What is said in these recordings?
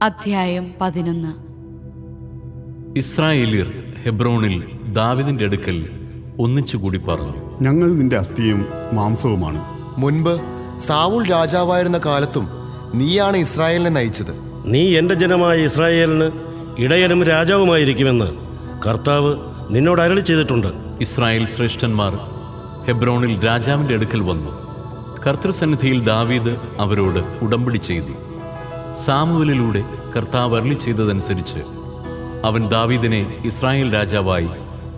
അധ്യായം 11. ഇസ്രായേല്യർ ഹെബ്രോണിൽ ദാവീദിന്റെ അടുക്കൽ ഒന്നിച്ചുകൂടി പറഞ്ഞു, ഞങ്ങൾ നിന്റെ അസ്ഥിയും മാംസവുമാണ്. മുൻപ് സാവൂൾ രാജാവായിരുന്ന കാലത്തും നീയാണ് ഇസ്രായേലിനെ നയിച്ചത്. നീ എൻ്റെ ജനമായ ഇസ്രായേലിന് ഇടയനും രാജാവുമായിരിക്കുമെന്ന് കർത്താവ് നിന്നോട് അരുളി ചെയ്തിട്ടുണ്ട്. ഇസ്രായേൽ ശ്രേഷ്ഠന്മാർ ഹെബ്രോണിൽ രാജാവിന്റെ അടുക്കൽ വന്നു. കർത്തൃസന്നിധിയിൽ ദാവീദ് അവരോട് ഉടമ്പടി ചെയ്തു. സാമുവേലിലൂടെ കർത്താവ് അരുളി ചെയ്തതനുസരിച്ച് അവൻ ദാവീദിനെ ഇസ്രായേൽ രാജാവായി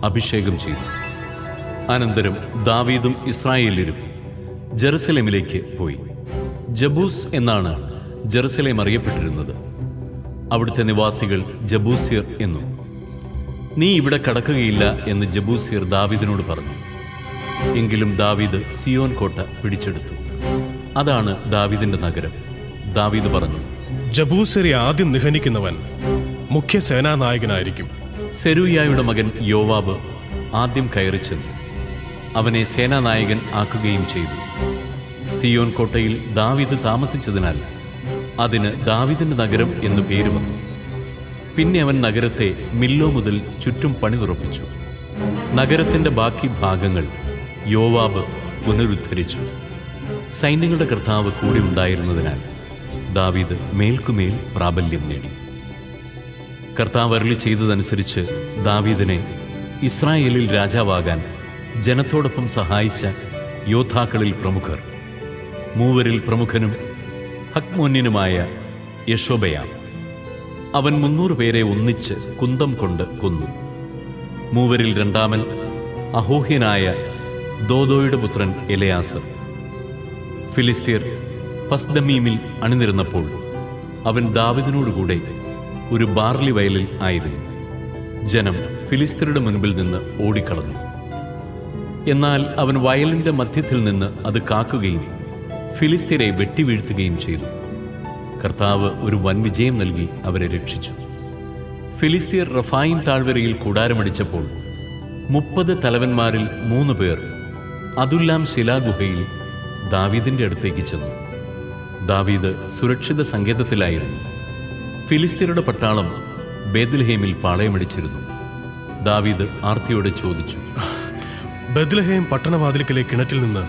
അഭിഷേകം ചെയ്തു. അനന്തരം ദാവീദും ഇസ്രായേല്യരും ജെറുസലേമിലേക്ക് പോയി. ജബൂസ് എന്നാണ് ജെറുസലേം അറിയപ്പെട്ടിരുന്നത്. അവിടുത്തെ നിവാസികൾ ജബൂസ്യർ എന്നും. നീ ഇവിടെ കടക്കുകയില്ല എന്ന് ജബൂസ്യർ ദാവീദിനോട് പറഞ്ഞു. എങ്കിലും ദാവീദ് സിയോൻ കോട്ട പിടിച്ചെടുത്തു. അതാണ് ദാവീദിന്റെ നഗരം. ദാവീദ് പറഞ്ഞു, ജബൂസരെ ആദ്യം നിഹനിക്കുന്നവൻ മുഖ്യ സേനാനായകനായിരിക്കും. സെരൂയായുടെ മകൻ യോവാബ് ആദ്യം കയറിച്ചെന്നു. അവനെ സേനാനായകൻ ആക്കുകയും ചെയ്തു. സിയോൻ കോട്ടയിൽ ദാവീദ് താമസിച്ചതിനാൽ അതിന് ദാവീദിന്റെ നഗരം എന്നു പേര് വന്നു. പിന്നെ അവൻ നഗരത്തെ മില്ലോ മുതൽ ചുറ്റും പണിതുറപ്പിച്ചു. നഗരത്തിന്റെ ബാക്കി ഭാഗങ്ങൾ യോവാബ് പുനരുദ്ധരിച്ചു. സൈന്യങ്ങളുടെ കർത്താവ് കൂടെ ഉണ്ടായിരുന്നതിനാൽ ദാവീദ് മേൽക്കുമേൽ പ്രാബല്യം നേടി. കർത്താവ് അരുളി ചെയ്തതനുസരിച്ച് ദാവീദിനെ ഇസ്രായേലിൽ രാജാവാകാൻ ജനത്തോടൊപ്പം സഹായിച്ച യോദ്ധാക്കളിൽ പ്രമുഖർ, മൂവരിൽ പ്രമുഖനും ഹക്മോന്യനുമായ യശോബയാം. അവൻ 300 പേരെ ഒന്നിച്ച് കുന്തം കൊണ്ട് കൊന്നു. മൂവരിൽ രണ്ടാമൻ അഹോഹ്യനായ ദോദോയുടെ പുത്രൻ എലെയാസർ. ഫിലിസ്തീർ പസ്ദമീമിൽ അണിനിരുന്നപ്പോൾ അവൻ ദാവീദിനോടുകൂടെ ഒരു ബാർലി വയലിൽ ആയിരുന്നു. ജനം ഫിലിസ്തീരുടെ മുൻപിൽ നിന്ന് ഓടിക്കളഞ്ഞു. എന്നാൽ അവൻ വയലിന്റെ മധ്യത്തിൽ നിന്ന് അത് കാക്കുകയും ഫിലിസ്തീരെ വെട്ടിവീഴ്ത്തുകയും ചെയ്തു. കർത്താവ് ഒരു വൻ വിജയം നൽകി അവരെ രക്ഷിച്ചു. ഫിലിസ്തീർ റഫായിം താഴ്വരയിൽ കൂടാരമടിച്ചപ്പോൾ 30 തലവന്മാരിൽ 3 പേർ അതുല്ലാം ശിലാഗുഹയിൽ ദാവീദിന്റെ അടുത്തേക്ക് ചെന്നു. ദാവീദ് സുരക്ഷിത സങ്കേതത്തിലായിരുന്നു. ഫിലിസ്തീരുടെ പട്ടാളം ബേത്ലഹേമിൽ പാളയമടിച്ചിരുന്നു. ദാവീദ് ആർത്തിയോടെ ചോദിച്ചു, ബേത്ലഹേം പട്ടണവാതിൽക്കലെ കിണറ്റിൽ നിന്ന്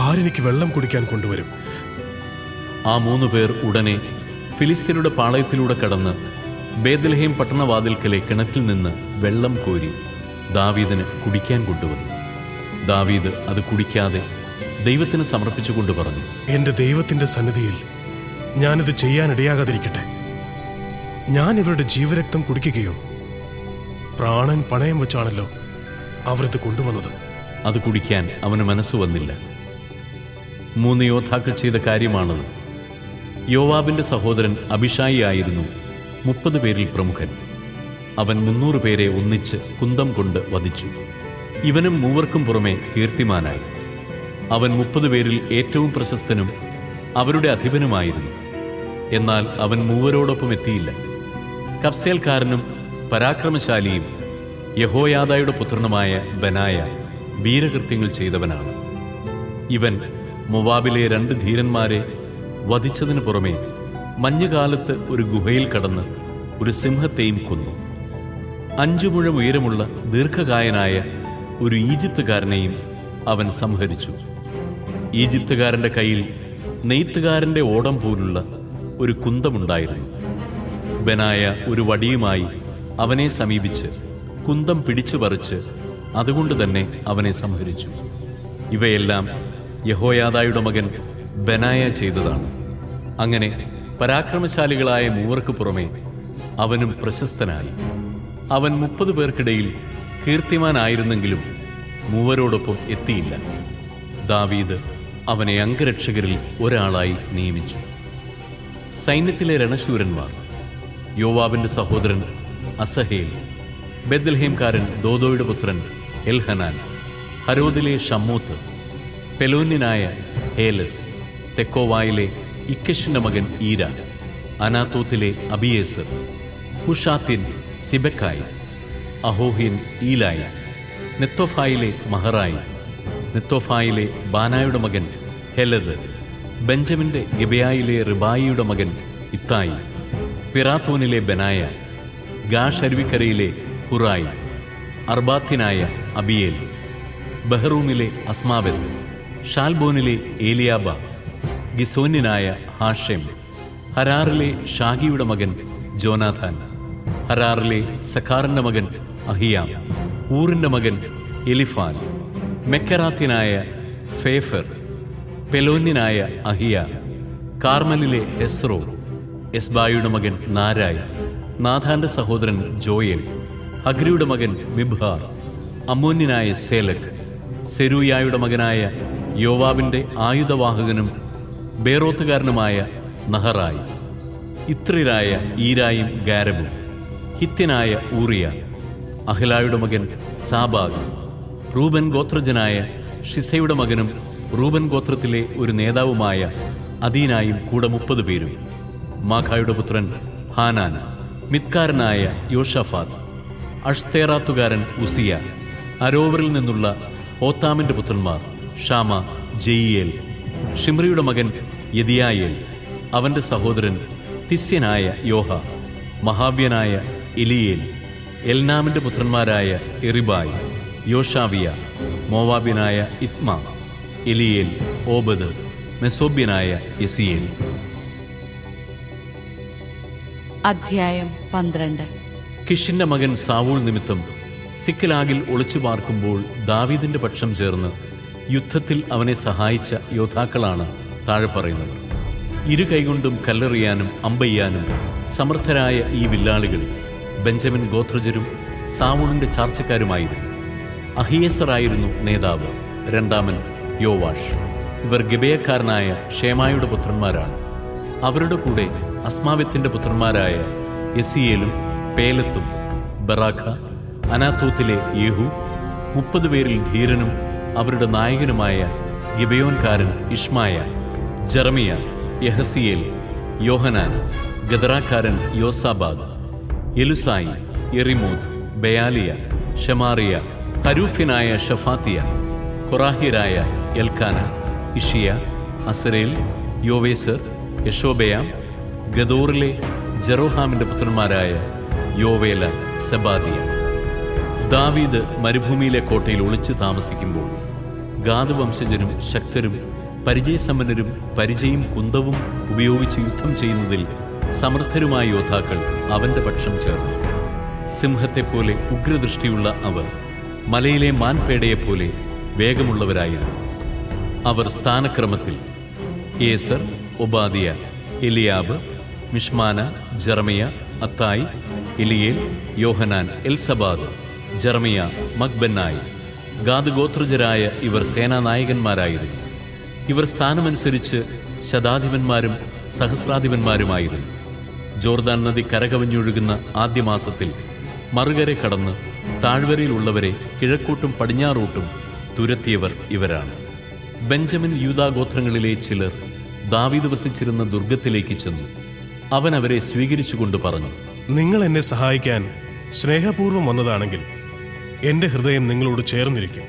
ആരെനിക്ക് വെള്ളം കുടിക്കാൻ കൊണ്ടുവരും? ആ 3 പേർ ഉടനെ ഫിലിസ്തീരുടെ പാളയത്തിലൂടെ കടന്ന് ബേത്ലഹേം പട്ടണവാതിൽക്കലെ കിണറ്റിൽ നിന്ന് വെള്ളം കോരി ദാവീദിന് കുടിക്കാൻ കൊണ്ടുവന്നു. ദാവീദ് അത് കുടിക്കാതെ ദൈവത്തിന് സമർപ്പിച്ചുകൊണ്ട് പറഞ്ഞു, എന്റെ ദൈവത്തിന്റെ സന്നിധിയിൽ ഞാനിത് ചെയ്യാനിടയാകാതിരിക്കട്ടെ. ഞാൻ ഇവരുടെ ജീവരക്തം കുടിക്കുകയോ? പ്രാണൻ പണയം വെച്ചാണല്ലോ അവരിത് കൊണ്ടുവന്നത്. അത് കുടിക്കാൻ അവന് മനസ്സു വന്നില്ല. 3 യോദ്ധാക്കൾ ചെയ്ത കാര്യമാണത്. യോവാബിന്റെ സഹോദരൻ അബിഷായി ആയിരുന്നു 30 പേരിൽ പ്രമുഖൻ. അവൻ 300 പേരെ ഒന്നിച്ച് കുന്തം കൊണ്ട് വധിച്ചു. ഇവനും മൂവർക്കും പുറമെ കീർത്തിമാനായി. അവൻ 30 പേരിൽ ഏറ്റവും പ്രശസ്തനും അവരുടെ അധിപനുമായിരുന്നു. എന്നാൽ അവൻ മൂവരോടൊപ്പം എത്തിയില്ല. കബ്സേൽക്കാരനും പരാക്രമശാലിയും യഹോയാദയുടെ പുത്രനുമായ ബനായ വീരകൃത്യങ്ങൾ ചെയ്തവനാണ്. ഇവൻ മൊവാബിലെ 2 ധീരന്മാരെ വധിച്ചതിനു പുറമെ മഞ്ഞുകാലത്ത് ഒരു ഗുഹയിൽ കടന്ന് ഒരു സിംഹത്തെയും കൊന്നു. 5 മുഴം ഉയരമുള്ള ദീർഘകായനായ ഒരു ഈജിപ്തുകാരനെയും അവൻ സംഹരിച്ചു. ഈജിപ്തുകാരന്റെ കയ്യിൽ നെയ്ത്തുകാരന്റെ ഓടം പോലുള്ള ഒരു കുന്തമുണ്ടായിരുന്നു. ബനായ ഒരു വടിയുമായി അവനെ സമീപിച്ച് കുന്തം പിടിച്ചു പറിച്ച് അതുകൊണ്ട് തന്നെ അവനെ സംഹരിച്ചു. ഇവയെല്ലാം യഹോയാദയുടെ മകൻ ബനായ ചെയ്തതാണ്. അങ്ങനെ പരാക്രമശാലികളായ മൂവർക്ക് പുറമെ അവനും പ്രശസ്തനായി. അവൻ 30 പേർക്കിടയിൽ കീർത്തിമാനായിരുന്നെങ്കിലും മൂവരോടൊപ്പം എത്തിയില്ല. ദാവീദ് അവനെ അംഗരക്ഷകരിൽ ഒരാളായി നിയമിച്ചു. സൈന്യത്തിലെ രണശൂരന്മാർ: യോവാബിന്റെ സഹോദരൻ അസഹേൽ, ബേത്ലഹേംകാരൻ ദോദോയുടെ പുത്രൻ എൽഹനാൻ, ഹരോദിലെ ഷമ്മൂത്ത്, പെലോന്യനായ ഹേലസ്, തെക്കോവായിലെ ഇക്കഷിന്റെ മകൻ ഈര, അനാത്തോത്തിലെ അബിയേസർ, ഹുഷാത്യൻ സിബക്കായി, അഹോഹ്യൻ ഈലായി, നെത്തോഫായിലെ മഹറായി, നെത്തോഫായിലെ ബാനായുടെ മകൻ ഹെലദ്, ബെഞ്ചമിന്റെ ഗിബയായിലെ റിബായിയുടെ മകൻ ഇത്തായി, പിറാത്തോനിലെ ബനായ, ഗാഷ് അരുവിക്കരയിലെ ഹുറായി, അർബാത്തിനായ അബിയേൽ, ബഹറൂമിലെ അസ്മാവെത്ത്, ഷാൽബോനിലെ ഏലിയാബ, ഗിസോന്യനായ ഹാഷെം, ഹരാറിലെ ഷാഗിയുടെ മകൻ ജോനാഥാൻ, ഹരാറിലെ സഖാറിന്റെ മകൻ അഹിയാം, ഊറിന്റെ മകൻ എലിഫാൻ, മെക്കറാത്തിനായ ഫേഫർ, പെലോന്യനായ അഹിയ, കാർമലിലെ ഹെസ്രോ, എസ്ബായുടെ മകൻ നാരായ്, നാഥാന്റെ സഹോദരൻ ജോയേൽ, ഹഗ്രിയുടെ മകൻ മിബ്ഹാർ, അമ്മോന്യനായ സേലക്, സെരൂയായുടെ മകനായ യോവാബിന്റെ ആയുധവാഹകനും ബേറോത്തുകാരനുമായ നഹറായി, ഇത്രിരായ ഈരായും ഗാരബും, ഹിത്യനായ ഊറിയ, അഹ്ലായുടെ മകൻ സാബാഗ്, റൂബൻ ഗോത്രജനായ ഷിസയുടെ മകനും റൂബൻ ഗോത്രത്തിലെ ഒരു നേതാവുമായ അദീനായും കൂടെ 30 പേരും, മാഖായുടെ പുത്രൻ ഹാനാൻ, മിത്കാരനായ യോഷാഫാത്ത്, അഷ്തേറാത്തുകാരൻ ഉസിയ, അരോവറിൽ നിന്നുള്ള ഓത്താമിന്റെ പുത്രന്മാർ ഷാമ, ജയിയേൽ, ഷിമ്രിയുടെ മകൻ യദിയായേൽ, അവന്റെ സഹോദരൻ തിസ്യനായ യോഹ, മഹാവ്യനായ എലിയേൽ, എൽനാമിന്റെ പുത്രന്മാരായ എറിബായ്, യോഷാവിയ, മോവാബ്യനായ ഇത്മ, എലിയേൽ, ഓബദ്, മെസോബ്യനായ യെസിയേൽ. അധ്യായം 12. കിഷിന്റെ മകൻ സാവൂൾ നിമിത്തം സിക്ലാഗിൽ ഒളിച്ചു പാർക്കുമ്പോൾ ദാവീദിന്റെ പക്ഷം ചേർന്ന് യുദ്ധത്തിൽ അവനെ സഹായിച്ച യോദ്ധാക്കളാണ് താഴെ പറയുന്നത്. ഇരു കൈകൊണ്ടും കല്ലെറിയാനും അമ്പെയ്യാനും സമർത്ഥരായ ഈ വില്ലാളികൾ ബെഞ്ചമിൻ ഗോത്രജരും സാവൂളിന്റെ ചാർച്ചക്കാരുമായിരുന്നു. അഹിയേസറായിരുന്നു നേതാവ്, രണ്ടാമൻ യോവാഷ്. ഇവർ ഗിബെയക്കാരനായ ഷേമായുടെ പുത്രന്മാരാണ്. അവരുടെ കൂടെ അസ്മാവെത്തിന്റെ പുത്രന്മാരായ യെസിയേലും പേലത്തും, ബറാഖ, അനാത്തോത്തിലെ യേഹു, 30 പേരിൽ ധീരനും അവരുടെ നായകനുമായ ഗിബെയോൻകാരൻ ഇഷ്മായ, ജെറമിയ, യഹസിയേൽ, യോഹനാൻ, ഗദറാക്കാരൻ യോസാബാദ്, എലുസായി, എറിമോത്ത്, ബയാലിയ, ഷെമാറിയ, ഹരൂഫ്യനായ ഷഫാത്തിയ, കൊറാഹ്യരായ എൽക്കാന, ഇഷിയ, അസരേൽ, യോവേസർ, യശോബയാം, ഗദോറിലെ ജെറോഹാമിന്റെ പുത്രന്മാരായ യോവേല, സെബാദിയ. ദാവീദ് മരുഭൂമിയിലെ കോട്ടയിൽ ഒളിച്ചു താമസിക്കുമ്പോൾ ഗാദ് വംശജരും ശക്തരും പരിചയസമ്പന്നരും പരിചയും കുന്തവും ഉപയോഗിച്ച് യുദ്ധം ചെയ്യുന്നതിൽ സമർത്ഥരുമായ യോദ്ധാക്കൾ അവന്റെ പക്ഷം ചേർന്നു. സിംഹത്തെപ്പോലെ ഉഗ്രദൃഷ്ടിയുള്ള അവർ മലയിലെ മാൻപേടയെപ്പോലെ വേഗമുള്ളവരായിരുന്നു. അവർ സ്ഥാനക്രമത്തിൽ Ezer, Obadiah, Eliab, Mishmannah, Jeremiah, Attai, Eliel, Johanan, Elzabad, Jeremiah, Machbannai. Gad ഗോത്രജരായ ഇവർ സേനാനായകന്മാരായിരുന്നു. ഇവർ സ്ഥാനമനുസരിച്ച് ശതാധിപന്മാരും സഹസ്രാധിപന്മാരുമായിരുന്നു. ജോർദാൻ നദി കരകവിഞ്ഞൊഴുകുന്ന ആദ്യ മാസത്തിൽ മറുകര കടന്ന് താഴ്വരയിലുള്ളവരെ കിഴക്കോട്ടും പടിഞ്ഞാറോട്ടും തുരത്തിയവർ ഇവരാണ്. ബെഞ്ചമിൻ യൂദാ ഗോത്രങ്ങളിലെ ചിലർ ദാവീദ് വസിച്ചിരുന്ന ദുർഗത്തിലേക്ക് ചെന്നു. അവൻ അവരെ സ്വീകരിച്ചുകൊണ്ട് പറഞ്ഞു, നിങ്ങൾ എന്നെ സഹായിക്കാൻ സ്നേഹപൂർവ്വം വന്നതാണെങ്കിൽ എൻ്റെ ഹൃദയം നിങ്ങളോട് ചേർന്നിരിക്കും.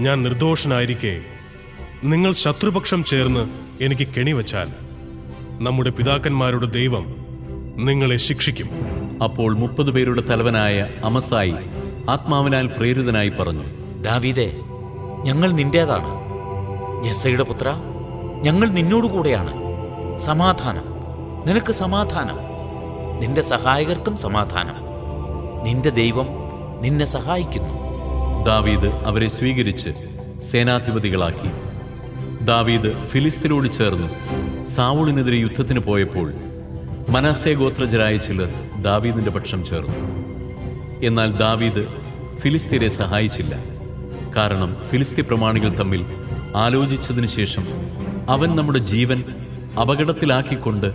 ഞാൻ നിർദോഷനായിരിക്കെ നിങ്ങൾ ശത്രുപക്ഷം ചേർന്ന് എനിക്ക് കെണിവച്ചാൽ നമ്മുടെ പിതാക്കന്മാരുടെ ദൈവം നിങ്ങളെ ശിക്ഷിക്കും. അപ്പോൾ 30 പേരുടെ തലവനായ അമസായി ആത്മാവിനാൽ പ്രേരിതനായി പറഞ്ഞു, ദാവീദേ, ഞങ്ങൾ നിന്റേതാണ്. യെസ്സയുടെ പുത്ര, ഞങ്ങൾ നിന്നോടുകൂടെയാണ്. സമാധാനം, നിനക്ക് സമാധാനം. നിന്റെ സഹായകർക്കും സമാധാനം. നിന്റെ ദൈവം നിന്നെ സഹായിക്കുന്നു. ദാവീദ് അവരെ സ്വീകരിച്ച് സേനാധിപതികളാക്കി. ദാവീദ് ഫിലിസ്തീനോട് ചേർന്ന് സാവൂളിനെതിരെ യുദ്ധത്തിന് പോയപ്പോൾ മനസ്സേ ഗോത്രജരായ ചിലർ ദാവീദിന്റെ പക്ഷം ചേർന്നു. എന്നാൽ ദാവീദ് ഫിലിസ്തീനെ സഹായിച്ചില്ല. കാരണം ഫിലിസ്തീ പ്രമാണികൾ തമ്മിൽ ആലോചിച്ചതിനു ശേഷം അവൻ നമ്മുടെ ജീവൻ അപകടത്തിലാക്കിക്കൊണ്ട്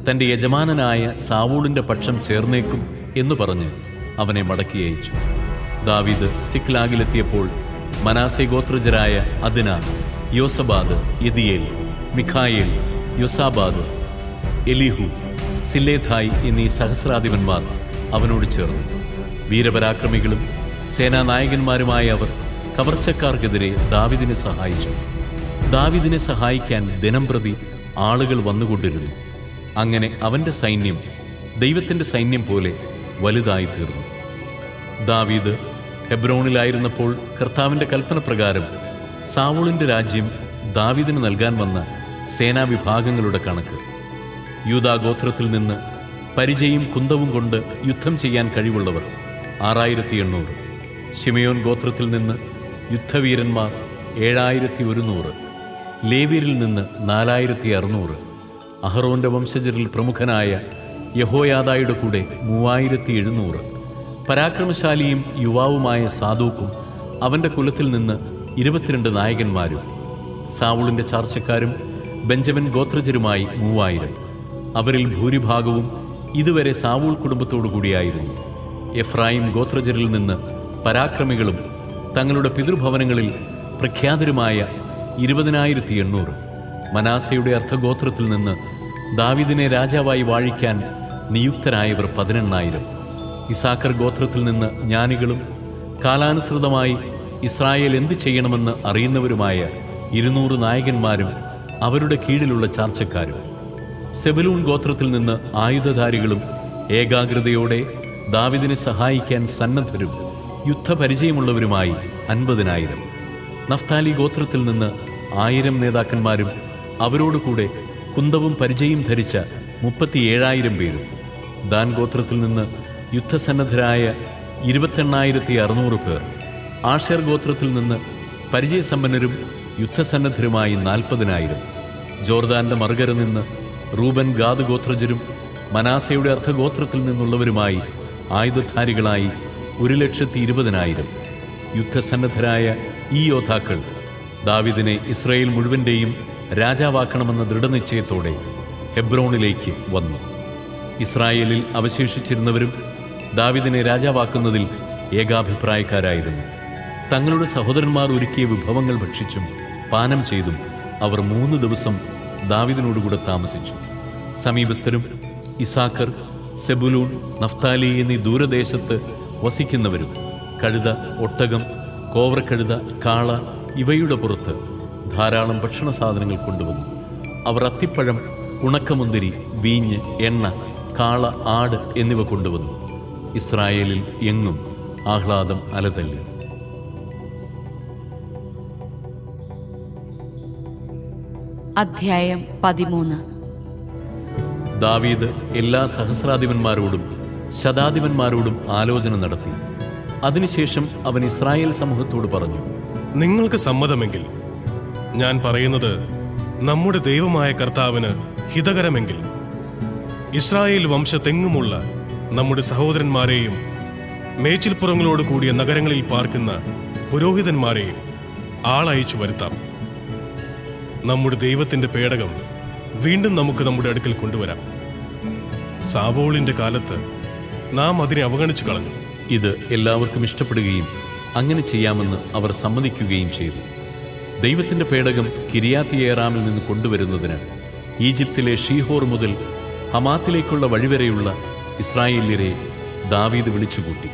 തൻ്റെ യജമാനനായ സാവൂളിന്റെ പക്ഷം ചേർന്നേക്കും എന്ന് പറഞ്ഞ് അവനെ മടക്കി അയച്ചു. ദാവീദ് സിക്ലാഗിലെത്തിയപ്പോൾ മനാസെ ഗോത്രജരായ അദ്ന, യോസബാദ്, യദിയേൽ, മിഖായേൽ, യോസാബാദ്, എലിഹു, സില്ലേഥായ് എന്നീ സഹസ്രാധിപന്മാർ അവനോട് ചേർന്നു. വീരപരാക്രമികളും സേനാനായകന്മാരുമായ അവർ കവർച്ചക്കാർക്കെതിരെ ദാവീദിനെ സഹായിച്ചു. ദാവീദിനെ സഹായിക്കാൻ ദിനംപ്രതി ആളുകൾ വന്നുകൊണ്ടിരുന്നു. അങ്ങനെ അവൻ്റെ സൈന്യം ദൈവത്തിൻ്റെ സൈന്യം പോലെ വലുതായി തീർന്നു. ദാവീദ് ഹെബ്രോണിലായിരുന്നപ്പോൾ കർത്താവിൻ്റെ കൽപ്പന പ്രകാരം സാവൂളിൻ്റെ രാജ്യം ദാവീദിന് നൽകാൻ വന്ന സേനാവിഭാഗങ്ങളുടെ കണക്ക്: യൂദാ ഗോത്രത്തിൽ നിന്ന് പരിചയും കുന്തവും കൊണ്ട് യുദ്ധം ചെയ്യാൻ കഴിവുള്ളവർ 6800. ശിമയോൻ ഗോത്രത്തിൽ നിന്ന് യുദ്ധവീരന്മാർ 7100. ലേവ്യരിൽ നിന്ന് 4600. അഹറോന്റെ വംശജരിൽ പ്രമുഖനായ യഹോയാദായുടെ കൂടെ 3700. പരാക്രമശാലിയും യുവാവുമായ സാദൂക്കും അവൻ്റെ കുലത്തിൽ നിന്ന് 22 നായകന്മാരും. സാവൂളിൻ്റെ ചാർച്ചക്കാരും ബെഞ്ചമിൻ ഗോത്രജരുമായി 3000. അവരിൽ ഭൂരിഭാഗവും ഇതുവരെ സാവൂൾ കുടുംബത്തോടു കൂടിയായിരുന്നു. എഫ്രായിം ഗോത്രജരിൽ നിന്ന് പരാക്രമികളും തങ്ങളുടെ പിതൃഭവനങ്ങളിൽ പ്രഖ്യാതരുമായ 20800. മനാസയുടെ അർദ്ധഗോത്രത്തിൽ നിന്ന് ദാവീദിനെ രാജാവായി വാഴിക്കാൻ നിയുക്തരായവർ 18000. ഇസാക്കർ ഗോത്രത്തിൽ നിന്ന് ജ്ഞാനികളും കാലാനുസൃതമായി ഇസ്രായേൽ എന്ത് ചെയ്യണമെന്ന് അറിയുന്നവരുമായ 200 നായകന്മാരും അവരുടെ കീഴിലുള്ള ചാർച്ചക്കാരും. സെബുലൂൺ ഗോത്രത്തിൽ നിന്ന് ആയുധധാരികളും ഏകാഗ്രതയോടെ ദാവീദിനെ സഹായിക്കാൻ സന്നദ്ധരും യുദ്ധപരിചയമുള്ളവരുമായി 50000. നഫ്താലി ഗോത്രത്തിൽ നിന്ന് 1000 നേതാക്കന്മാരും അവരോടുകൂടെ കുന്തവും പരിചയും ധരിച്ച 37000 പേരും. ദാൻ ഗോത്രത്തിൽ നിന്ന് യുദ്ധസന്നദ്ധരായ 28600 പേർ. ആഷേർ ഗോത്രത്തിൽ നിന്ന് പരിചയസമ്പന്നരും യുദ്ധസന്നദ്ധരുമായി 40000. ജോർദാന്റെ മറുകര നിന്ന് റൂബൻ ഗാദ് ഗോത്രജരും മനാസയുടെ അർദ്ധഗോത്രത്തിൽ നിന്നുള്ളവരുമായി ആയുധധാരികളായി 120,000. യുദ്ധസന്നദ്ധരായ ഈ യോദ്ധാക്കൾ ദാവീദിനെ ഇസ്രായേൽ മുഴുവൻ്റെയും രാജാവാക്കണമെന്ന ദൃഢനിശ്ചയത്തോടെ ഹെബ്രോണിലേക്ക് വന്നു. ഇസ്രായേലിൽ അവശേഷിച്ചിരുന്നവരും ദാവീദിനെ രാജാവാക്കുന്നതിൽ ഏകാഭിപ്രായക്കാരായിരുന്നു. തങ്ങളുടെ സഹോദരന്മാർ ഒരുക്കിയ വിഭവങ്ങൾ ഭക്ഷിച്ചും പാനം ചെയ്തും അവർ 3 ദിവസം ദാവീദിനോടുകൂടെ താമസിച്ചു. സമീപസ്ഥരും ഇസാക്കർ, സെബുലൂൺ, നഫ്താലി എന്നീ ദൂരദേശത്ത് വസിക്കുന്നവരും കഴുത, ഒട്ടകം, കോവറക്കഴുത, കാള ഇവയുടെ പുറത്ത് ധാരാളം ഭക്ഷണ സാധനങ്ങൾ കൊണ്ടുവന്നു. അവർ അത്തിപ്പഴം, ഉണക്കമുന്തിരി, വീഞ്ഞ്, എണ്ണ, കാള, ആട് എന്നിവ കൊണ്ടുവന്നു. ഇസ്രായേലിൽ എങ്ങും ആഹ്ലാദം അലതല്ലി. അധ്യായം 13. ദാവീദ് എല്ലാ സഹസ്രാധിപന്മാരോടും ശതാധിപന്മാരോടും ആലോചന നടത്തി. അതിനുശേഷം അവൻ ഇസ്രായേൽ സമൂഹത്തോട് പറഞ്ഞു: നിങ്ങൾക്ക് സമ്മതമെങ്കിൽ ഞാൻ പറയുന്നത് നമ്മുടെ ദൈവമായ കർത്താവിന് ഹിതകരമെങ്കിൽ ഇസ്രായേൽ വംശത്തെങ്ങുമുള്ള നമ്മുടെ സഹോദരന്മാരെയും മേച്ചിൽപ്പുറങ്ങളോട് കൂടിയ നഗരങ്ങളിൽ പാർക്കുന്ന പുരോഹിതന്മാരെയും ആളയച്ചു വരുത്താം. നമ്മുടെ ദൈവത്തിൻ്റെ പേടകം വീണ്ടും നമുക്ക് നമ്മുടെ അടുക്കൽ കൊണ്ടുവരാം. സാവോളിൻ്റെ കാലത്ത് നാം അതിനെ അവഗണിച്ചു കളഞ്ഞു. ഇത് എല്ലാവർക്കും ഇഷ്ടപ്പെടുകയും അങ്ങനെ ചെയ്യാമെന്ന് അവർ സമ്മതിക്കുകയും ചെയ്തു. ദൈവത്തിൻ്റെ പേടകം കിരിയാത്തിയേറാമിൽ നിന്ന് കൊണ്ടുവരുന്നതിന് ഈജിപ്തിലെ ഷീഹോർ മുതൽ ഹമാത്തിലേക്കുള്ള വഴിവരെയുള്ള ഇസ്രായേല്യരെ ദാവീദ് വിളിച്ചുകൂട്ടി.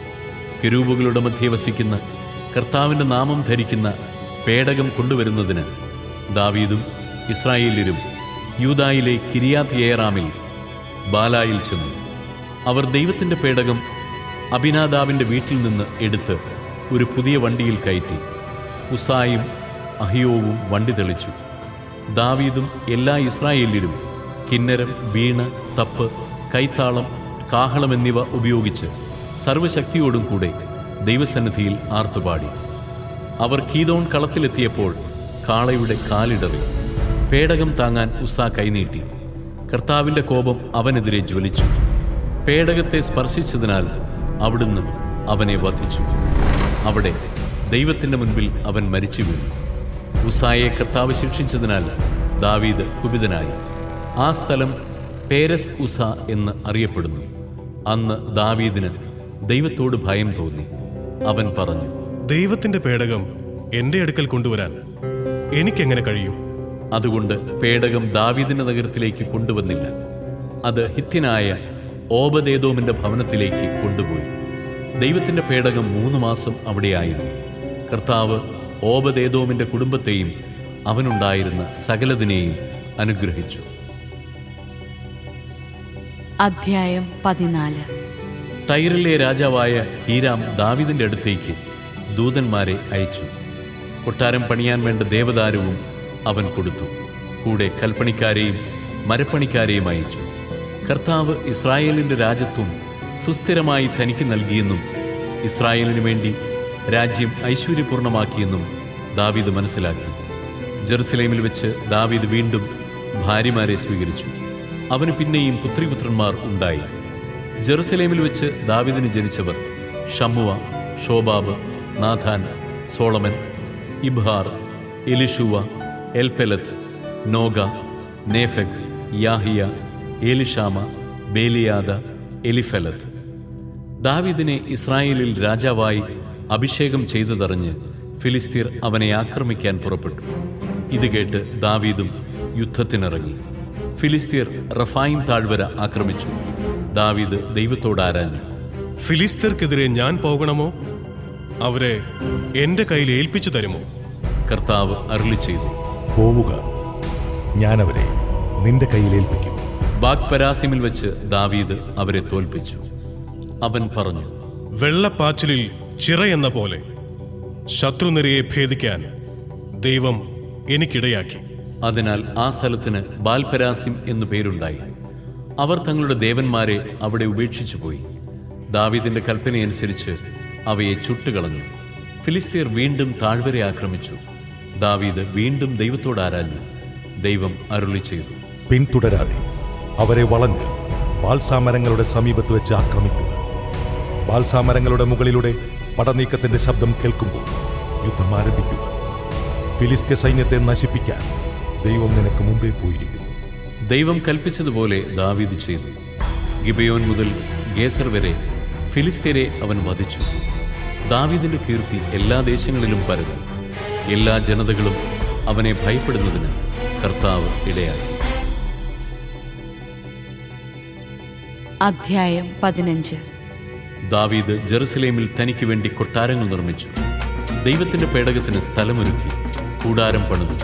കെരൂബുകളുടെ മധ്യേ വസിക്കുന്ന കർത്താവിൻ്റെ നാമം ധരിക്കുന്ന പേടകം കൊണ്ടുവരുന്നതിന് ദാവീദും ഇസ്രായേല്യരും യൂദായിലെ കിരിയാത്തിയേറാമിൽ ബാലായിൽ ചെന്നു. അവർ ദൈവത്തിൻ്റെ പേടകം അബിനാദാബിൻ്റെ വീട്ടിൽ നിന്ന് എടുത്ത് ഒരു പുതിയ വണ്ടിയിൽ കയറ്റി. ഉസായും അഹിയോവും വണ്ടി തെളിച്ചു. ദാവീദും എല്ലാ ഇസ്രായേല്യരും കിന്നരം, വീണ, തപ്പ്, കൈത്താളം, കാഹളം എന്നിവ ഉപയോഗിച്ച് സർവശക്തിയോടും കൂടെ ദൈവസന്നിധിയിൽ ആർത്തുപാടി. അവർ കീദോൺ കളത്തിലെത്തിയപ്പോൾ കാളയുടെ കാലിടറി. പേടകം താങ്ങാൻ ഉസ്സാ കൈനീട്ടി. കർത്താവിൻ്റെ കോപം അവനെതിരെ ജ്വലിച്ചു. പേടകത്തെ സ്പർശിച്ചതിനാൽ അവിടുന്ന് അവനെ വധിച്ചു. അവിടെ ദൈവത്തിൻ്റെ മുൻപിൽ അവൻ മരിച്ചു വീണു. ഉസ്സായെ കർത്താവ് ശിക്ഷിച്ചതിനാൽ ദാവീദ് കുപിതനായി. ആ സ്ഥലം പേരസ് ഉസ എന്ന് അറിയപ്പെടുന്നു. അന്ന് ദാവീദിന് ദൈവത്തോട് ഭയം തോന്നി. അവൻ പറഞ്ഞു: ദൈവത്തിൻ്റെ പേടകം എൻ്റെ അടുക്കൽ കൊണ്ടുവരാൻ എനിക്കെങ്ങനെ കഴിയും? അതുകൊണ്ട് പേടകം ദാവീദിന്റെ നഗരത്തിലേക്ക് കൊണ്ടുവന്നില്ല. അത് ഹിത്യനായ ഓബദേദോമിന്റെ ഭവനത്തിലേക്ക് കൊണ്ടുപോയി. ദൈവത്തിന്റെ പേടകം 3 മാസം അവിടെയായിരുന്നു. കർത്താവ് ഓബദേദോമിന്റെ കുടുംബത്തെയും അവനുണ്ടായിരുന്ന സകലതിനെയും അനുഗ്രഹിച്ചു. അധ്യായം 14. ടൈറിലെ രാജാവായ ഹീരാം ദാവീദിന്റെ അടുത്തേക്ക് ദൂതന്മാരെ അയച്ചു. കൊട്ടാരം പണിയാൻ വേണ്ട ദേവദാരുവും അവൻ കൊടുത്തു. കൂടെ കൽപ്പണിക്കാരെയും മരപ്പണിക്കാരെയും അയച്ചു. കർത്താവ് ഇസ്രായേലിന്റെ രാജത്വം സുസ്ഥിരമായി തനിക്ക് നൽകിയെന്നും ഇസ്രായേലിനു വേണ്ടി രാജ്യം ഐശ്വര്യപൂർണമാക്കിയെന്നും ദാവീദ് മനസ്സിലാക്കി. ജെറുസലേമിൽ വെച്ച് ദാവീദ് വീണ്ടും ഭാര്യമാരെ സ്വീകരിച്ചു. അവന് പിന്നെയും പുത്രിപുത്രന്മാർ ഉണ്ടായി. ജെറുസലേമിൽ വെച്ച് ദാവീദിന് ജനിച്ചവർ ഷമ്മുവ, ഷോബാബ്, Nathan, Solomon, ഇബ്ഹാർ, എലിഷൂവ, എൽപെലത്ത്, നോഗ, Nepheg, Yahiya, ഏലിഷാമ, ബേലിയാദ, Eliphelet. ദാവീദിനെ ഇസ്രായേലിൽ രാജാവായി അഭിഷേകം ചെയ്തതറിഞ്ഞ് ഫിലിസ്തീർ അവനെ ആക്രമിക്കാൻ പുറപ്പെട്ടു. ഇത് കേട്ട് ദാവീദും യുദ്ധത്തിനിറങ്ങി. ഫിലിസ്തീർ റഫായിം താഴ്വര ആക്രമിച്ചു. ദാവീദ് ദൈവത്തോട് ആരാഞ്ഞു, ഫിലിസ്തീർക്കെതിരെ ഞാൻ പോകണമോ? അവരെ എന്റെ കയ്യിൽ ഏൽപ്പിച്ചു തരുമോ? കർത്താവ് അരുളി ചെയ്തു, പോവുക, ഞാനവരെ നിന്റെ കയ്യിലേൽപ്പിക്കും. ബാഗ്പരാസിമിൽ വെച്ച് ദാവീദ് അവരെ തോൽപ്പിച്ചു. അവൻ പറഞ്ഞു, വെള്ളപ്പാച്ചിലിൽ ചിറയെന്ന പോലെ ശത്രുനിരയെ ഭേദിക്കാൻ ദൈവം എനിക്കിടയാക്കി. അതിനാൽ ആ സ്ഥലത്തിന് ബാൽപരാസിം എന്നു പേരുണ്ടായി. അവർ തങ്ങളുടെ ദേവന്മാരെ അവിടെ ഉപേക്ഷിച്ചു പോയി. ദാവീദിന്റെ കൽപ്പനയനുസരിച്ച് അവയെ ചുട്ടുകളഞ്ഞു. ഫിലിസ്തീർ വീണ്ടും താഴ്വരെ ആക്രമിച്ചു. ദാവീദ് വീണ്ടും ദൈവത്തോട് ആരാഞ്ഞു. ദൈവം അരുളി ചെയ്തു, പിന്തുടരാതെ അവരെ വളഞ്ഞ് ബാൽസാമരങ്ങളുടെ സമീപത്ത് വെച്ച് ആക്രമിക്കുക. ബാൽസാമരങ്ങളുടെ മുകളിലൂടെ പടനീക്കത്തിന്റെ ശബ്ദം കേൾക്കുമ്പോൾ യുദ്ധം ആരംഭിക്കുക. ഫിലിസ്ത്യ സൈന്യത്തെ നശിപ്പിക്കാൻ ദൈവം നിനക്ക് മുമ്പേ പോയിരിക്കുന്നു. ദൈവം കൽപ്പിച്ചതുപോലെ ദാവീദ് ചെയ്തു. ഗിബെയോൻ മുതൽ ഗേസർ വരെ ഫിലിസ്തീരെ അവൻ വധിച്ചു. ദാവീദിന്റെ കീർത്തി എല്ലാ ദേശങ്ങളിലും പരന്നു. എല്ലാ ജനതകളും അവനെ ഭയപ്പെടുന്നതിന് കർത്താവ് ഇടയായി. അധ്യായം 15. ദാവീദ് ജെറുസലേമിൽ തനിക്ക് വേണ്ടി കൊട്ടാരങ്ങൾ നിർമ്മിച്ചു. ദൈവത്തിന്റെ പേടകത്തിന് സ്ഥലമൊരുക്കി കൂടാരം പണിതു.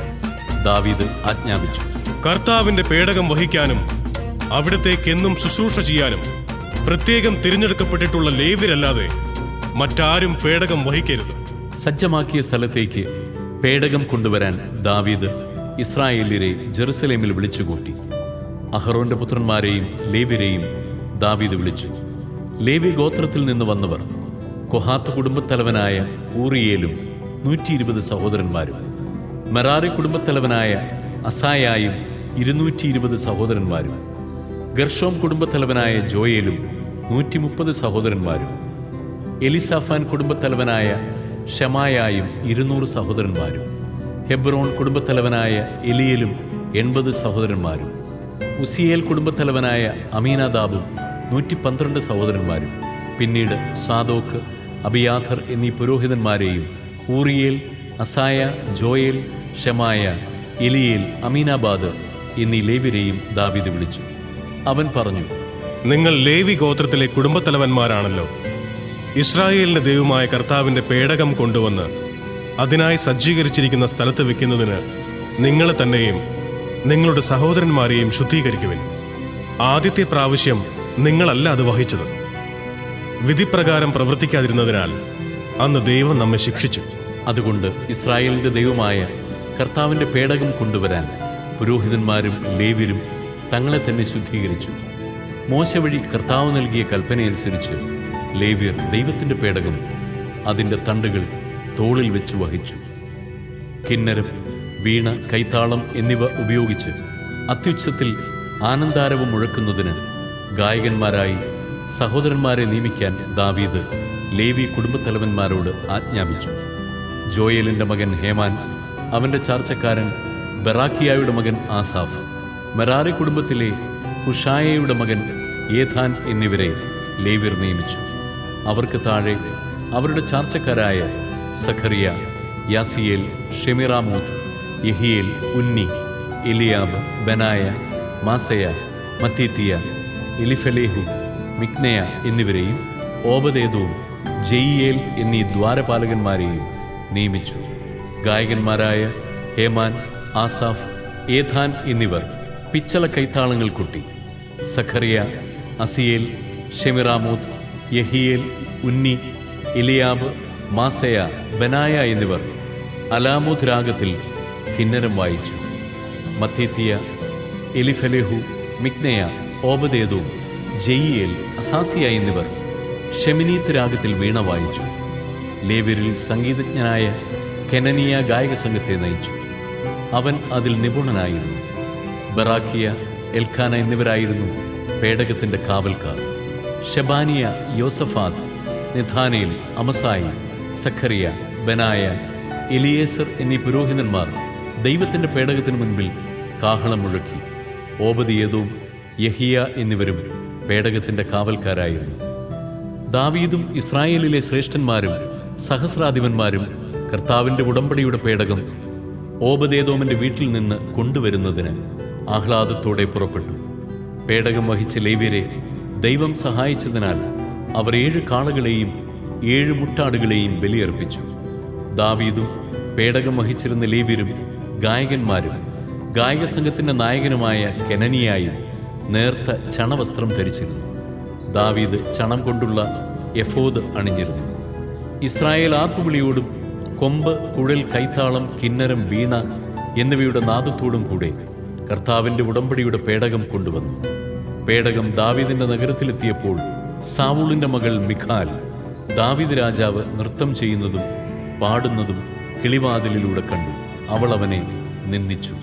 ദാവീദ് ആജ്ഞാപിച്ചു, കർത്താവിന്റെ പേടകം വഹിക്കാനും അവിടത്തേക്കെന്നും ശുശ്രൂഷ ചെയ്യാനും പ്രത്യേകം തിരഞ്ഞെടുക്കപ്പെട്ടിട്ടുള്ള ലേവ്യരല്ലാതെ മറ്റാരും പേടകം വഹിക്കരുത്. സജ്ജമാക്കിയ സ്ഥലത്തേക്ക് പേടകം കൊണ്ടുവരാൻ ദാവീദ് ഇസ്രായേല്യരെ ജെറുസലേമിൽ വിളിച്ചുകൂട്ടി. അഹറോന്റെ പുത്രന്മാരെയും ലേവ്യരെയും ദാവീദ് വിളിച്ചു. ലേവ്യ ഗോത്രത്തിൽ നിന്ന് വന്നവർ കൊഹാത്ത് കുടുംബത്തലവനായ ഊറിയേലും 120 സഹോദരന്മാരും, മെറാറി കുടുംബത്തലവനായ അസായായും 220 സഹോദരന്മാരും, ഗർഷോം കുടുംബത്തലവനായ ജോയേലും 130 സഹോദരന്മാരും, എലിസാഫാൻ കുടുംബത്തലവനായ ഷെമായായും 200 സഹോദരന്മാരും, ഹെബ്രോൺ കുടുംബത്തലവനായ എലിയേലും 80 സഹോദരന്മാരും, ഉസിയേൽ കുടുംബത്തലവനായ അമീനാദാബും 112 സഹോദരന്മാരും, പിന്നീട് സാദോക്ക്, അബിയാഥർ എന്നീ പുരോഹിതന്മാരെയും ഊറിയേൽ, അസായ, ജോയേൽ, ഷെമായ, എലിയേൽ, അമീനാബാദ് എന്നീ ലേവ്യരെയും ദാവീദ് വിളിച്ചു. അവൻ പറഞ്ഞു, നിങ്ങൾ ലേവി ഗോത്രത്തിലെ കുടുംബത്തലവന്മാരാണല്ലോ. ഇസ്രായേലിന്റെ ദൈവമായ കർത്താവിന്റെ പേടകം കൊണ്ടുവന്ന് അതിനായി സജ്ജീകരിച്ചിരിക്കുന്ന സ്ഥലത്ത് വെക്കുന്നതിന് നിങ്ങളെ തന്നെയും നിങ്ങളുടെ സഹോദരന്മാരെയും ശുദ്ധീകരിക്കുവിൻ. ആദ്യത്തെ പ്രാവശ്യം നിങ്ങളല്ല അത് വഹിച്ചത്. വിധിപ്രകാരം പ്രവർത്തിക്കാതിരുന്നതിനാൽ അന്ന് ദൈവം നമ്മെ ശിക്ഷിച്ചു. അതുകൊണ്ട് ഇസ്രായേലിന്റെ ദൈവമായ കർത്താവിന്റെ പേടകം കൊണ്ടുവരാൻ പുരോഹിതന്മാരും ലേവ്യരും തങ്ങളെ തന്നെ ശുദ്ധീകരിച്ചു. മോശ വഴി കർത്താവ് നൽകിയ കൽപ്പനയനുസരിച്ച് ലേവ്യർ ദൈവത്തിന്റെ പേടകം അതിൻ്റെ തണ്ടുകൾ തോളിൽ വെച്ച് വഹിച്ചു. കിന്നരം, വീണ, കൈത്താളം എന്നിവ ഉപയോഗിച്ച് അത്യുച്ചത്തിൽ ആനന്ദാരവം മുഴക്കുന്നതിന് ഗായകന്മാരായി സഹോദരന്മാരെ നിയമിക്കാൻ ദാവീദ് ലേവി കുടുംബത്തലവന്മാരോട് ആജ്ഞാപിച്ചു. ജോയേലിന്റെ മകൻ ഹേമാൻ, അവന്റെ ചാർച്ചക്കാരൻ ബറാക്കിയായുടെ മകൻ ആസാഫ്, മെറാറി കുടുംബത്തിലെ ഹുഷായയുടെ മകൻ ഏഥാൻ എന്നിവരെ ലേവ്യർ നിയമിച്ചു. അവർക്ക് താഴെ അവരുടെ ചാർച്ചക്കാരായ സഖറിയ, യാസിയേൽ, ഷെമിറാമോത്ത്, യഹിയേൽ, ഉന്നി, എലിയാബ്, ബനായ, മാസയ, മത്തീത്തിയ, എലിഫലേഹു, മിക്നയ എന്നിവരെയും ഓബദേദും ജയിയേൽ എന്നീ ദ്വാരപാലകന്മാരെയും നിയമിച്ചു. ഗായകന്മാരായ ഹേമാൻ, ആസാഫ്, ഏഥാൻ എന്നിവർ പിച്ചള കൈത്താളങ്ങൾ കൊട്ടി. സഖറിയ അസിയേൽ, ഷെമിറാമോത്ത്, യഹിയേൽ, ഉന്നി, എലിയാബ്, മാസയ, ബനായ എന്നിവർ അലാമോത്ത് രാഗത്തിൽ കിന്നരം വായിച്ചു. മത്തീത്തിയ, എലിഫലേഹു, മിക്നയ, ഓബദേദോം, ജയിയേൽ, അസാസിയ എന്നിവർ ഷെമിനീത്ത് രാഗത്തിൽ വീണ വായിച്ചു. ലേവ്യരിൽ സംഗീതജ്ഞനായ കെനനിയ ഗായക സംഘത്തെ നയിച്ചു. അവൻ അതിൽ നിപുണനായിരുന്നു. ബറാക്കിയ, എൽഖാന എന്നിവരായിരുന്നു പേടകത്തിന്റെ കാവൽക്കാർ. ഷെബാനിയ, യോസഫാത്ത്, നെഥാനേൽ, അമസായി, സഖറിയ, ബനായ, എലിയേസർ എന്നീ പുരോഹിതന്മാർ ദൈവത്തിന്റെ പേടകത്തിന് മുൻപിൽ കാഹളം മുഴക്കി. ഓബദിയേദോം, യഹിയ എന്നിവരും പേടകത്തിന്റെ കാവൽക്കാരായിരുന്നു. ദാവീദും ഇസ്രായേലിലെ ശ്രേഷ്ഠന്മാരും സഹസ്രാധിപന്മാരും കർത്താവിന്റെ ഉടമ്പടിയുടെ പേടകം ഓബദേദോമിന്റെ വീട്ടിൽ നിന്ന് കൊണ്ടുവരുന്നതിന് ആഹ്ലാദത്തോടെ പുറപ്പെട്ടു. പേടകം വഹിച്ച ലേവ്യരെ ദൈവം സഹായിച്ചതിനാൽ അവർ 7 കാളകളെയും 7 മുട്ടാടുകളെയും ബലിയർപ്പിച്ചു. ദാവീദും പേടകം വഹിച്ചിരുന്ന ലേവ്യരും ഗായകന്മാരും ഗായക സംഘത്തിന്റെ നായകനുമായ കെനനിയായും നേർത്ത ചണവസ്ത്രം ധരിച്ചിരുന്നു. ദാവീദ് ചണം കൊണ്ടുള്ള എഫോദ് അണിഞ്ഞിരുന്നു. ഇസ്രായേൽ ആർപ്പുവിളിയോടും കൊമ്പ്, കുഴൽ, കൈത്താളം, കിന്നരം, വീണ എന്നിവയുടെ നാദത്തോടും കൂടെ കർത്താവിന്റെ ഉടമ്പടിയുടെ പേടകം കൊണ്ടുവന്നു. പേടകം ദാവീദിന്റെ നഗരത്തിലെത്തിയപ്പോൾ സാവൂളിന്റെ മകൾ മിഖാൽ ദാവീദ് രാജാവ് നൃത്തം ചെയ്യുന്നതും പാടുന്നതും കിളിവാതിലിലൂടെ കണ്ടു. അവൾ അവനെ നിന്ദിച്ചു.